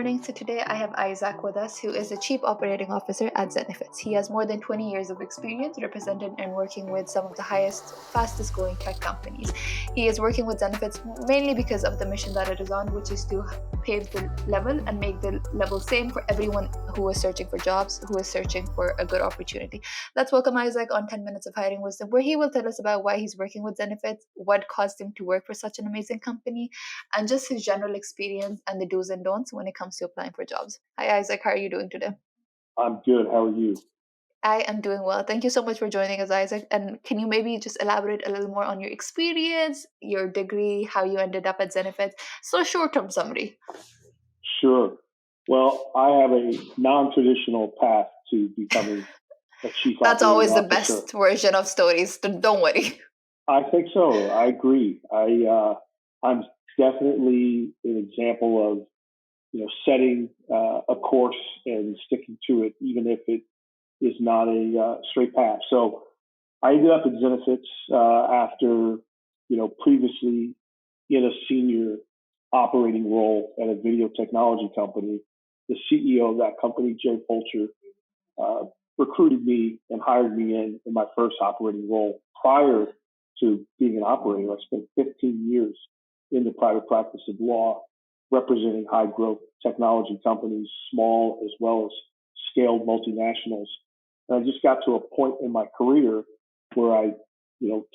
morning. So today I have Isaac with us, who is the Chief Operating Officer at Zenefits. He has more than 20 years of experience representing and working with some of the fastest growing tech companies. He is working with Zenefits mainly because of the mission that it is on, which is to pave the level and make the level same for everyone who is searching for jobs, who is searching for a good opportunity. Let's welcome Isaac on 10 Minutes of Hiring Wisdom, where he will tell us about why he's working with Zenefits, what caused him to work for such an amazing company, and just his general experience and the do's and don'ts when it comes to applying for jobs. Hi, Isaac. How are you doing today? I'm good. How are you? I am doing well. Thank you so much for joining us, Isaac. And can you maybe just elaborate a little more on your experience, your degree, how you ended up at Zenefits? So, short-term summary. Sure. Well, I have a non-traditional path to becoming a chief That's operating always the officer. best version of stories. Don't worry. I think so. I agree. I'm definitely an example of setting a course and sticking to it, even if it is not a straight path. So I ended up at Zenefits after previously in a senior operating role at a video technology company. The CEO of that company, Jay Fulcher, recruited me and hired me in my first operating role. Prior to being an operator, I spent 15 years in the private practice of law, representing high growth technology companies, small as well as scaled multinationals. And I just got to a point in my career where I,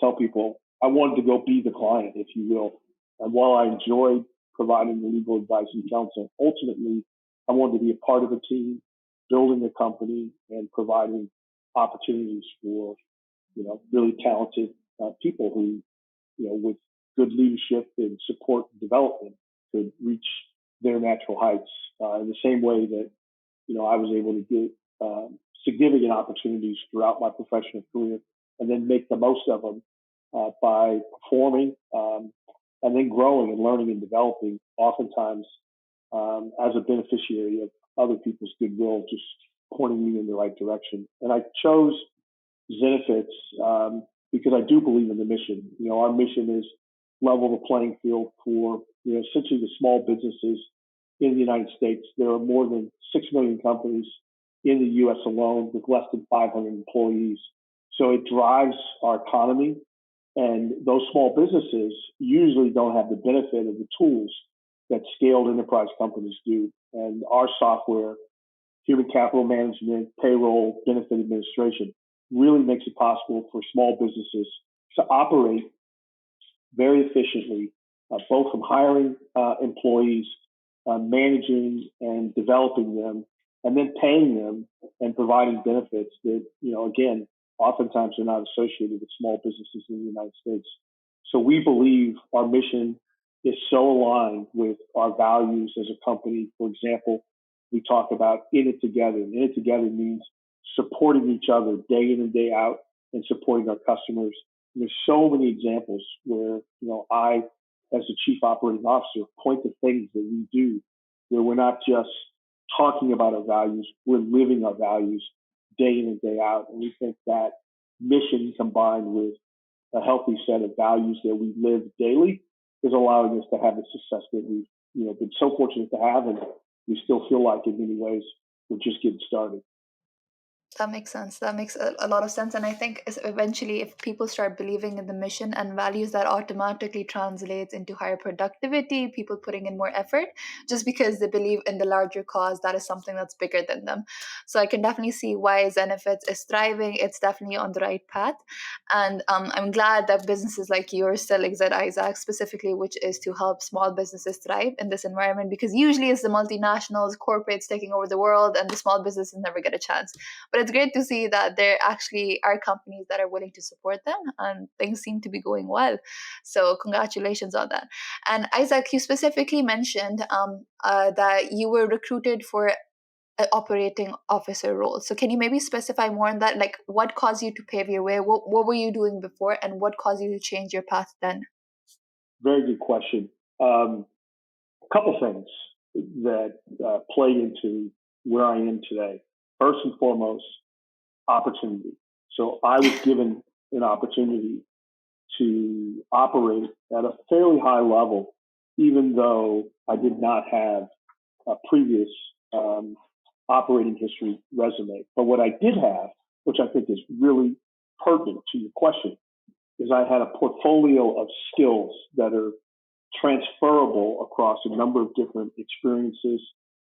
tell people I wanted to go be the client, if you will. And while I enjoyed providing the legal advice and counsel, ultimately I wanted to be a part of a team, building a company and providing opportunities for, really talented people who, with good leadership and support and development could reach their natural heights in the same way that, I was able to get significant opportunities throughout my professional career and then make the most of them by performing and then growing and learning and developing, oftentimes as a beneficiary of other people's goodwill, just pointing me in the right direction. And I chose Zenefits because I do believe in the mission. Our mission is level the playing field for essentially the small businesses in the United States. There are more than 6 million companies in the U.S. alone with less than 500 employees. So it drives our economy. And those small businesses usually don't have the benefit of the tools that scaled enterprise companies do. And our software, human capital management, payroll, benefit administration, really makes it possible for small businesses to operate very efficiently, both from hiring employees, managing and developing them, and then paying them and providing benefits that, again, oftentimes are not associated with small businesses in the United States. So we believe our mission is so aligned with our values as a company. For example, we talk about in it together. In it together means supporting each other day in and day out and supporting our customers. And there's so many examples where, I, as the chief operating officer, point to things that we do where we're not just talking about our values, we're living our values day in and day out. And we think that mission combined with a healthy set of values that we live daily is allowing us to have the success that we've, been so fortunate to have. And we still feel like in many ways we're just getting started. That makes sense. That makes a lot of sense. And I think eventually, if people start believing in the mission and values, that automatically translates into higher productivity, people putting in more effort, just because they believe in the larger cause that is something that's bigger than them. So I can definitely see why Zenefits is thriving. It's definitely on the right path. And I'm glad that businesses like yours still exist, Isaac, specifically, which is to help small businesses thrive in this environment, because usually it's the multinationals, corporates taking over the world, and the small businesses never get a chance. But it's great to see that there actually are companies that are willing to support them, and things seem to be going well. So congratulations on that. And Isaac, you specifically mentioned that you were recruited for an operating officer role. So can you maybe specify more on that? Like, what caused you to pave your way? What were you doing before, and what caused you to change your path then? Very good question. A couple things that play into where I am today. First and foremost, opportunity. So I was given an opportunity to operate at a fairly high level, even though I did not have previous um, operating history resume. But what I did have, which I think is really pertinent to your question, is I had a portfolio of skills that are transferable across a number of different experiences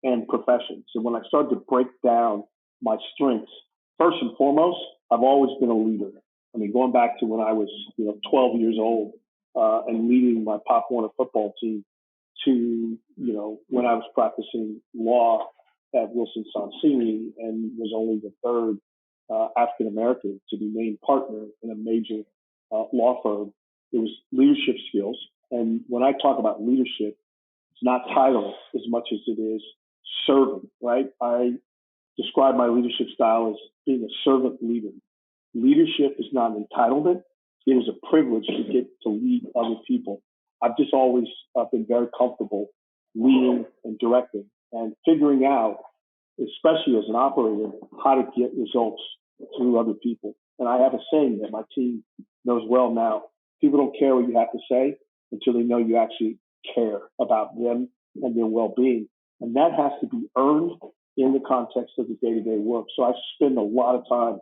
and professions. And when I started to break down my strengths, first and foremost, I've always been a leader. I mean, going back to when I was, 12 years old and leading my Pop Warner football team to, when I was practicing law at Wilson Sonsini and was only the third African American to be named partner in a major law firm. It was leadership skills. And when I talk about leadership, it's not title as much as it is serving, right? I describe my leadership style as being a servant leader. Leadership is not an entitlement. It is a privilege to get to lead other people. I've just always been very comfortable leading and directing and figuring out, especially as an operator, how to get results through other people. And I have a saying that my team knows well now. People don't care what you have to say until they know you actually care about them and their well-being. And that has to be earned in the context of the day-to-day work. So I spend a lot of time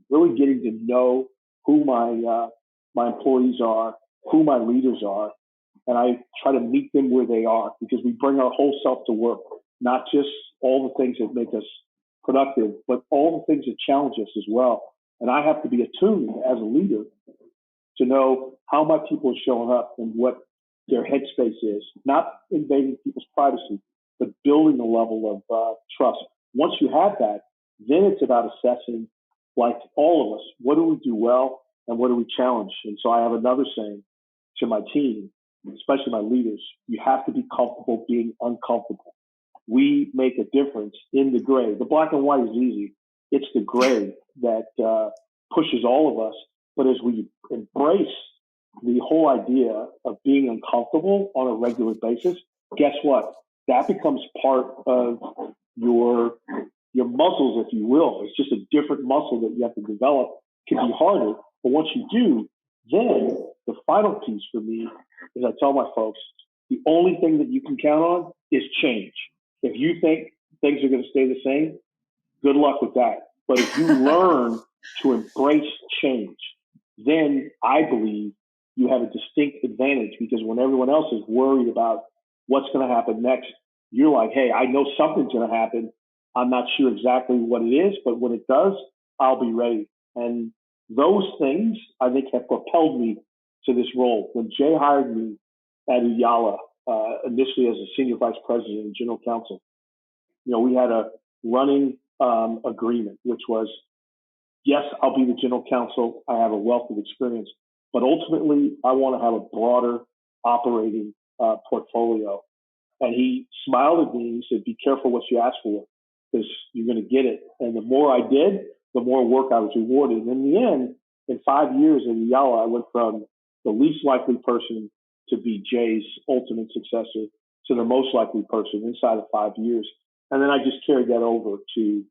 really getting to know who my employees are, who my leaders are, and I try to meet them where they are because we bring our whole self to work, not just all the things that make us productive, but all the things that challenge us as well. And I have to be attuned as a leader to know how my people are showing up and what their headspace is, not invading people's privacy, but building a level of trust. Once you have that, then it's about assessing, like all of us, what do we do well and what do we challenge? And so I have another saying to my team, especially my leaders: you have to be comfortable being uncomfortable. We make a difference in the gray. The black and white is easy. It's the gray that pushes all of us. But as we embrace the whole idea of being uncomfortable on a regular basis, guess what? That becomes part of your your muscles, if you will. It's just a different muscle that you have to develop. It can be harder, but once you do, then the final piece for me is I tell my folks, the only thing that you can count on is change. If you think things are going to stay the same, good luck with that. But if you learn to embrace change, then I believe you have a distinct advantage because when everyone else is worried about what's going to happen next, you're like, hey, I know something's going to happen. I'm not sure exactly what it is, but when it does, I'll be ready. And those things, I think, have propelled me to this role. When Jay hired me at Uyala, initially as a senior vice president and general counsel, we had a running agreement, which was, yes, I'll be the general counsel. I have a wealth of experience, but ultimately, I want to have a broader operating portfolio. And he smiled at me and he said, be careful what you ask for because you're going to get it. And the more I did, the more work I was rewarded. And in the end, in 5 years in Yala, I went from the least likely person to be Jay's ultimate successor to the most likely person inside of 5 years. And then I just carried that over to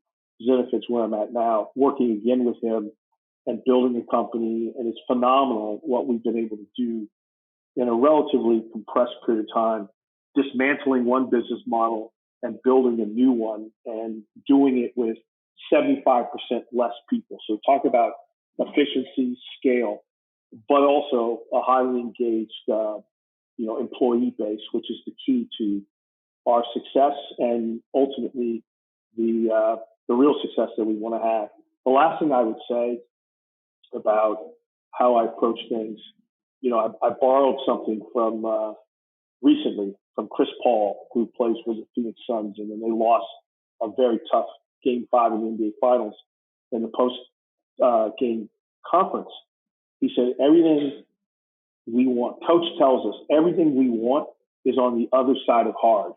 Zenefits, where I'm at now, working again with him and building a company. And it's phenomenal what we've been able to do in a relatively compressed period of time, dismantling one business model and building a new one and doing it with 75% less people. So talk about efficiency, scale, but also a highly engaged, employee base, which is the key to our success and ultimately the real success that we want to have. The last thing I would say about how I approach things, I borrowed something from recently from Chris Paul, who plays for the Phoenix Suns, and then they lost a very tough Game 5 in the NBA Finals. In the post-game conference, he said, everything we want, coach tells us, everything we want is on the other side of hard.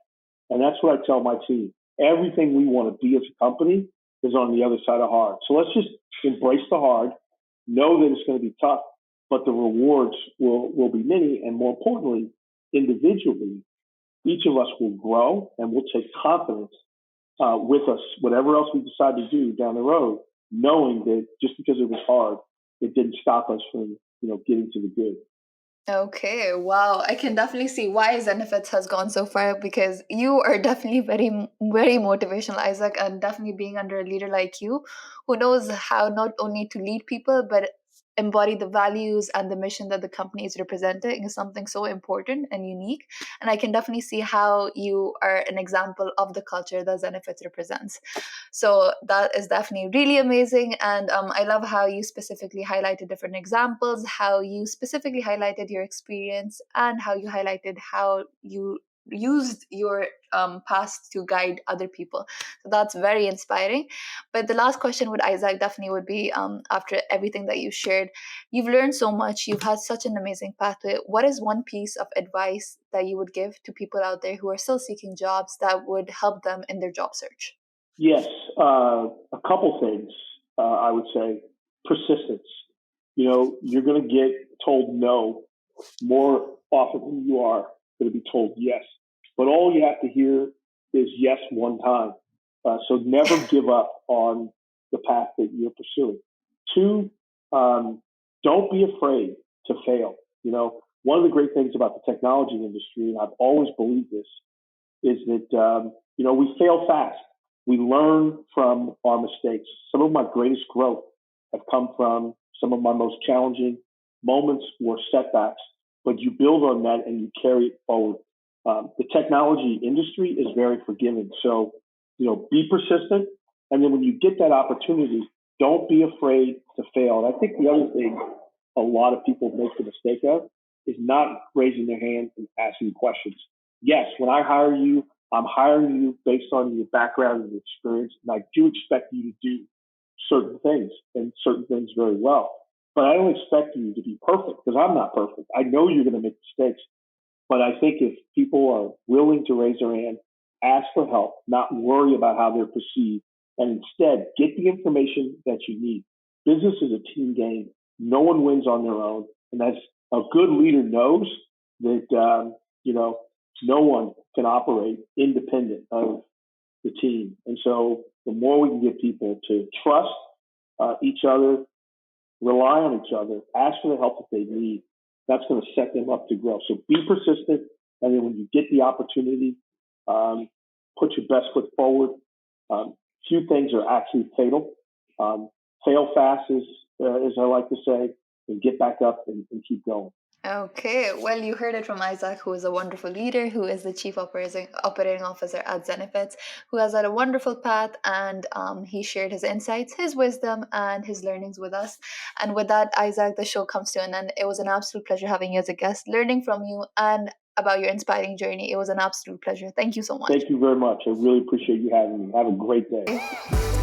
And that's what I tell my team. Everything we want to be as a company is on the other side of hard. So let's just embrace the hard, know that it's going to be tough, but the rewards will be many. And more importantly, individually, each of us will grow and we'll take confidence with us, whatever else we decide to do down the road, knowing that just because it was hard, it didn't stop us from, getting to the good. Okay, wow. I can definitely see why Zenefits has gone so far, because you are definitely very motivational, Isaac, and definitely being under a leader like you who knows how not only to lead people but embody the values and the mission that the company is representing is something so important and unique. And I can definitely see how you are an example of the culture that Zenefits represents. So that is definitely really amazing. And I love how you specifically highlighted different examples, how you specifically highlighted your experience, and how you highlighted how you used your past to guide other people. So that's very inspiring. But the last question with Isaac definitely would be, after everything that you shared, you've learned so much, you've had such an amazing pathway. What is one piece of advice that you would give to people out there who are still seeking jobs that would help them in their job search? Yes, a couple things. I would say persistence. You're going to get told no more often than you are going to be told yes. But all you have to hear is yes one time. So never give up on the path that you're pursuing. Two, don't be afraid to fail. One of the great things about the technology industry, and I've always believed this, is that we fail fast. We learn from our mistakes. Some of my greatest growth have come from some of my most challenging moments or setbacks, but you build on that and you carry it forward. The technology industry is very forgiving, so be persistent, and then when you get that opportunity, don't be afraid to fail. And I think the other thing a lot of people make the mistake of is not raising their hand and asking questions. Yes, when I hire you, I'm hiring you based on your background and your experience, and I do expect you to do certain things and certain things very well. But I don't expect you to be perfect because I'm not perfect. I know you're going to make mistakes, but I think if people are willing to raise their hand, ask for help, not worry about how they're perceived, and instead get the information that you need. Business is a team game. No one wins on their own. And as a good leader knows that, no one can operate independent of the team. And so the more we can get people to trust each other, rely on each other, ask for the help that they need, that's going to set them up to grow. So be persistent, and then when you get the opportunity, um, put your best foot forward. Few things are actually fatal. Fail fast, as I like to say, and get back up and keep going. Okay, well, you heard it from Isaac, who is a wonderful leader, who is the chief operating officer at Zenefits, who has had a wonderful path, and he shared his insights, his wisdom, and his learnings with us. And with that, Isaac, the show comes to an end. It was an absolute pleasure having you as a guest, learning from you, and about your inspiring journey. It was an absolute pleasure. Thank you so much. Thank you very much. I really appreciate you having me. Have a great day.